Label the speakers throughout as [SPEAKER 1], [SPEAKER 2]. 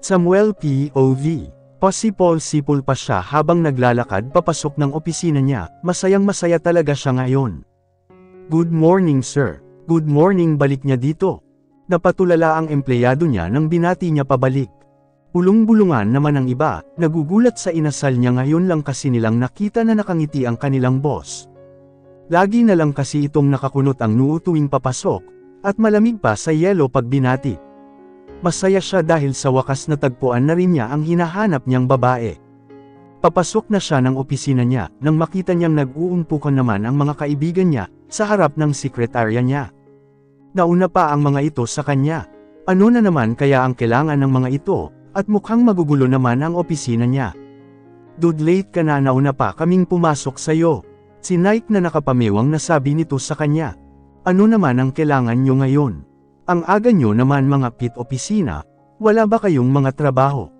[SPEAKER 1] Samuel POV. Pasipol-sipol pa siya habang naglalakad papasok ng opisina niya, masayang-masaya talaga siya ngayon. Good morning sir. Good morning, balik niya dito. Napatulala ang empleyado niya nang binati niya pabalik. Bulong-bulungan naman ang iba, nagugulat sa inasal niya ngayon lang kasi nilang nakita na nakangiti ang kanilang boss. Lagi na lang kasi itong nakakunot ang noo tuwing papasok, at malamig pa sa yelo pag binati. Masaya siya dahil sa wakas natagpuan na rin niya ang hinahanap niyang babae. Papasok na siya ng opisina niya nang makita niyang nag-uumpukan naman ang mga kaibigan niya sa harap ng sekretarya niya. Nauna pa ang mga ito sa kanya. Ano na naman kaya ang kailangan ng mga ito, at mukhang magugulo naman ang opisina niya. Dude, late ka na, nauna pa kaming pumasok sa'yo. Si Nike na nakapamewang nasabi nito sa kanya. Ano naman ang kailangan niyo ngayon? Ang aga nyo naman mga pit opisina, wala ba kayong mga trabaho?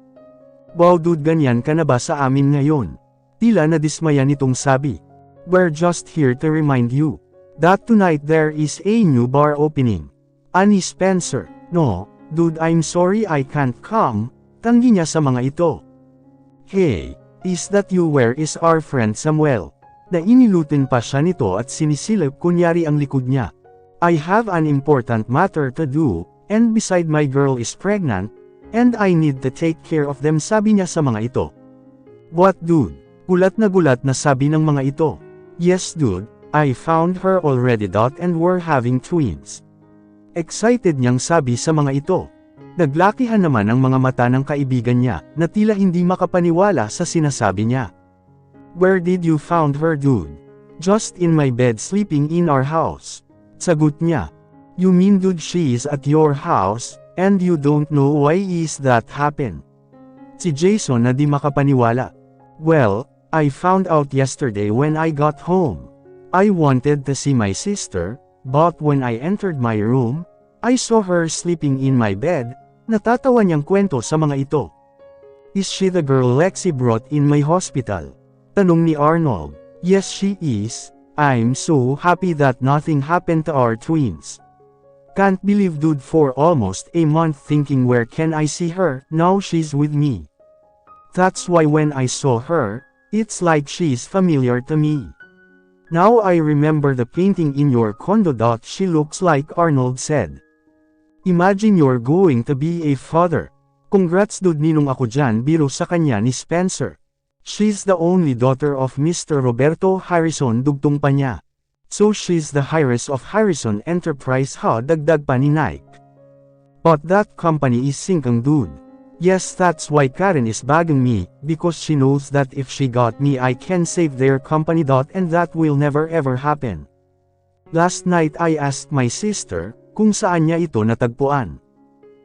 [SPEAKER 1] Wow dude, ganyan ka na ba sa amin ngayon? Tila na dismaya nitong sabi. We're just here to remind you that tonight there is a new bar opening. Ani Spencer. No, dude, I'm sorry I can't come, tanggi niya sa mga ito. Hey, is that you? Where is our friend Samuel? Nainilutin pa siya nito at sinisilip kunyari ang likod niya. I have an important matter to do, and beside my girl is pregnant, and I need to take care of them, sabi niya sa mga ito. What dude? Gulat na sabi ng mga ito. Yes dude, I found her already and we're having twins. Excited niyang sabi sa mga ito. Naglakihan naman ang mga mata ng kaibigan niya, na tila hindi makapaniwala sa sinasabi niya. Where did you found her dude? Just in my bed sleeping in our house. Sagot niya. You mean dude she is at your house, and you don't know why is that happen? Si Jason na di makapaniwala. Well, I found out yesterday when I got home. I wanted to see my sister, but when I entered my room, I saw her sleeping in my bed. Natatawa niyang kwento sa mga ito. Is she the girl Lexi brought in my hospital? Tanong ni Arnold. Yes she is. I'm so happy that nothing happened to our twins. Can't believe dude, for almost a month thinking where can I see her, now she's with me. That's why when I saw her, it's like she's familiar to me. Now I remember the painting in your condo. She looks like Arnold said. Imagine you're going to be a father. Congrats dude, ninong ako dyan, biro sa kanya ni Spencer. She's the only daughter of Mr. Roberto Harrison, dugtong pa niya. So she's the heiress of Harrison Enterprise, ha, dagdag pa ni Nike. But that company is sinking dude. Yes, that's why Karen is bugging me, because she knows that if she got me I can save their company. And that will never ever happen. Last night I asked my sister kung saan niya ito natagpuan.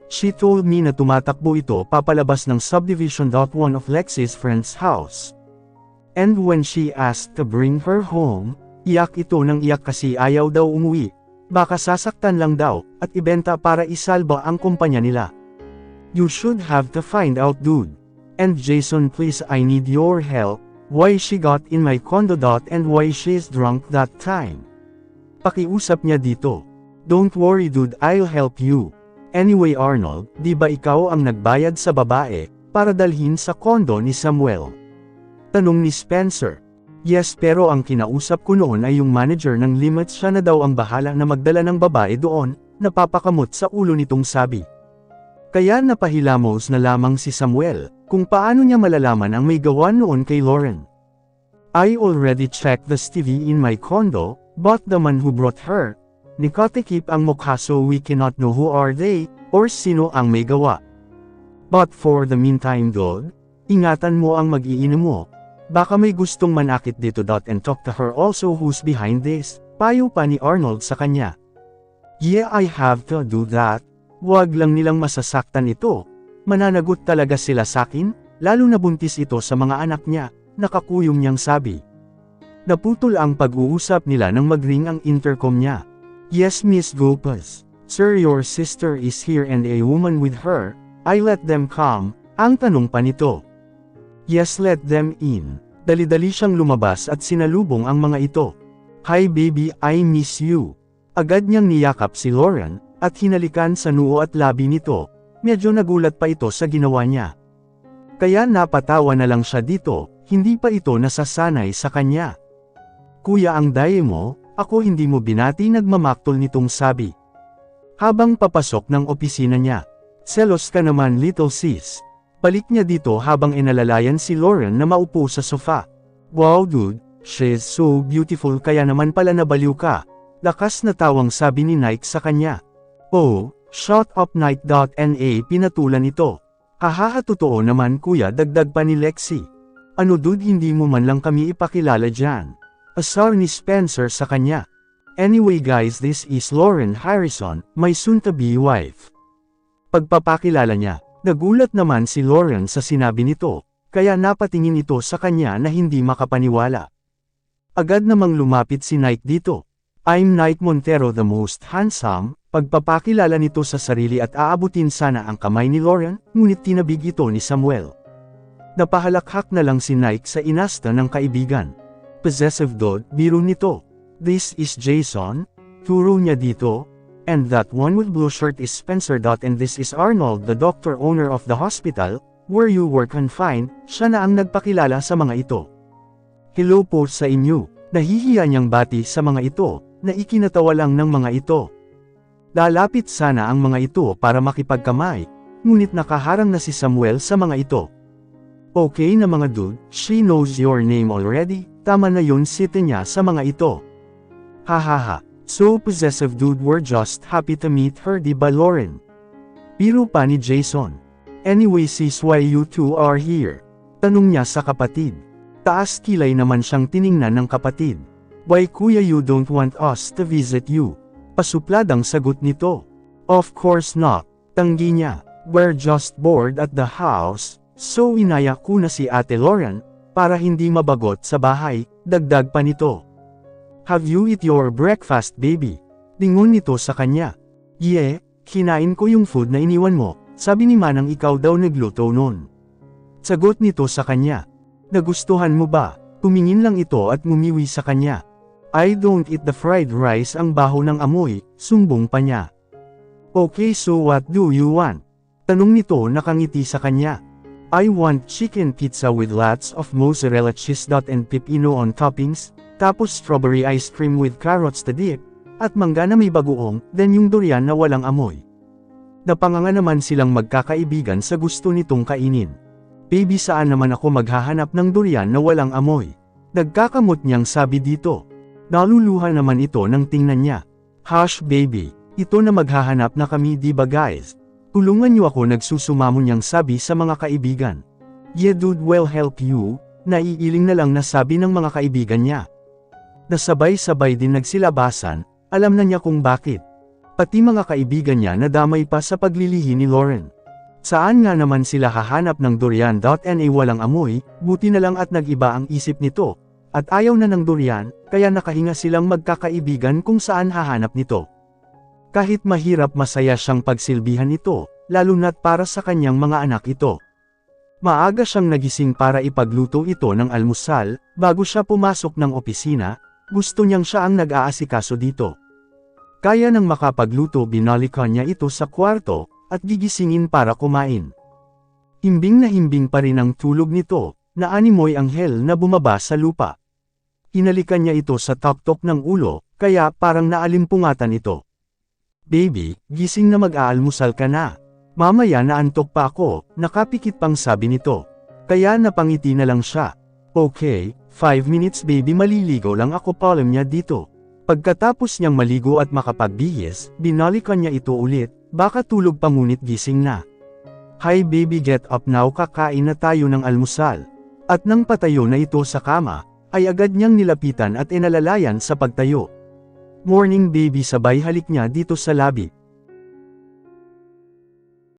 [SPEAKER 1] She told me na tumatakbo ito papalabas ng subdivision. One of Lexi's friend's house. And when she asked to bring her home, iyak ito ng iyak kasi ayaw daw umuwi. Baka sasaktan lang daw, at ibenta para isalba ang kumpanya nila. You should have to find out dude. And Jason, please, I need your help. Why she got in my condo. And why she's drunk that time. Pakiusap niya dito. Don't worry dude, I'll help you. Anyway Arnold, di ba ikaw ang nagbayad sa babae, para dalhin sa kondo ni Samuel? Tanong ni Spencer. Yes, pero ang kinausap ko noon ay yung manager ng Limits, siya na daw ang bahala na magdala ng babae doon, napapakamot sa ulo nitong sabi. Kaya napahilamos na lamang si Samuel, kung paano niya malalaman ang may gawa noon kay Lauren. I already checked the TV in my condo, but the man who brought her, nakatikip ang mukha so we cannot know who are they, or sino ang may gawa. But for the meantime dude, ingatan mo ang mag-iinom mo. Baka may gustong manakit dito. And talk to her also who's behind this, payo pa ni Arnold sa kanya. Yeah, I have to do that. Wag lang nilang masasaktan ito. Mananagot talaga sila sakin, lalo na buntis ito sa mga anak niya, nakakuyom niyang sabi. Naputol ang pag-uusap nila nang magring ang intercom niya. Yes Miss Gopaz. Sir, your sister is here and a woman with her. I let them come. Ang tanong pa nito. Yes, let them in. Dali-dali siyang lumabas at sinalubong ang mga ito. Hi baby, I miss you. Agad niyang niyakap si Lauren, at hinalikan sa noo at labi nito. medyo nagulat pa ito sa ginawa niya. Kaya napatawa na lang siya dito, hindi pa ito nasasanay sa kanya. Kuya ang daye mo, ako hindi mo binati nagmamaktol nitong sabi. Habang papasok ng opisina niya. Selos ka naman little sis. Balik niya dito habang inalalayan si Lauren na maupo sa sofa. Wow dude, she's so beautiful kaya naman pala nabaliw ka. Lakas na tawang sabi ni Nike sa kanya. Oh, shut up Nike.na pinatulan ito. Hahaha totoo naman kuya dagdag pa ni Lexi. Ano dude hindi mo man lang kami ipakilala dyan. Asar ni Spencer sa kanya. Anyway guys this is Lauren Harrison, my soon-to-be wife. Pagpapakilala niya, nagulat naman si Lauren sa sinabi nito, kaya napatingin ito sa kanya na hindi makapaniwala. Agad namang lumapit si Nike dito. I'm Nike Montero the most handsome, pagpapakilala nito sa sarili at aabutin sana ang kamay ni Lauren, ngunit tinabig ito ni Samuel. Napahalakhak na lang si Nike sa inasta ng kaibigan. Possessive dog, biro nito. This is Jason, turo niya dito, and that one with blue shirt is Spencer. And this is Arnold the doctor owner of the hospital, where you were confined, siya na ang nagpakilala sa mga ito. Hello po sa inyo, nahihiya niyang bati sa mga ito, na ikinatawa lang ng mga ito. Lalapit sana ang mga ito para makipagkamay, ngunit nakaharang na si Samuel sa mga ito. Okay na mga dude, she knows your name already, tama na yun site niya sa mga ito. Hahaha, so possessive dude we're just happy to meet her di ba Lauren? Biro pa ni Jason. Anyway sis why you two are here? Tanong niya sa kapatid. Taas kilay naman siyang tiningnan ng kapatid. Why kuya you don't want us to visit you? Pasupladang sagot nito. Of course not, tanggi niya. We're just bored at the house, so inaya ko na si Ate Lauren, para hindi mabagot sa bahay, dagdag pa nito. Have you eat your breakfast baby? Lingon nito sa kanya. Yeah, kinain ko yung food na iniwan mo, sabi ni Manang ikaw daw nagluto nun. Sagot nito sa kanya. Nagustuhan mo ba? Tumingin lang ito at ngumiwi sa kanya. I don't eat the fried rice ang baho ng amoy, sumbong pa niya. Okay so what do you want? Tanong nito nakangiti sa kanya. I want chicken pizza with lots of mozzarella cheese. And pepino on toppings, tapos strawberry ice cream with carrots to dip, at mangga na may bagoong, then yung durian na walang amoy. Napanganga naman silang magkakaibigan sa gusto nitong kainin. Baby saan naman ako maghahanap ng durian na walang amoy? Nagkakamot niyang sabi dito. Naluluha naman ito nang tingnan niya. Hush baby, ito na maghahanap na kami di ba guys? Tulungan niyo ako nagsusumamo niyang sabi sa mga kaibigan. Yeah dude will help you, naiiling na lang na sabi ng mga kaibigan niya. Nasabay-sabay din nagsilabasan, alam na niya kung bakit. Pati mga kaibigan niya nadamay pa sa paglilihi ni Lauren. Saan nga naman sila hahanap ng durian.na walang amoy, buti na lang at nag-iba ang isip nito. At ayaw na ng durian, kaya nakahinga silang magkakaibigan kung saan hahanap nito. Kahit mahirap masaya siyang pagsilbihan ito, lalo na't para sa kanyang mga anak ito. Maaga siyang nagising para ipagluto ito ng almusal, bago siya pumasok ng opisina, gusto niyang siya ang nag-aasikaso dito. Kaya nang makapagluto binalikan niya ito sa kwarto, at gigisingin para kumain. Himbing na himbing pa rin ang tulog nito, na animoy anghel na bumaba sa lupa. Hinalikan niya ito sa tuktok ng ulo, kaya parang naalimpungatan ito. Baby, gising na mag-aalmusal ka na. Mamaya naantok pa ako, nakapikit pang sabi nito. Kaya napangiti na lang siya. Okay, 5 minutes baby maliligo lang ako palm niya dito. Pagkatapos niyang maligo at makapagbihis, binalikan niya ito ulit, baka tulog pa ngunit gising na. Hi baby get up now kakain na tayo ng almusal. At nang patayo na ito sa kama, ay agad niyang nilapitan at inalalayan sa pagtayo. Morning baby sabay halik niya dito sa labi.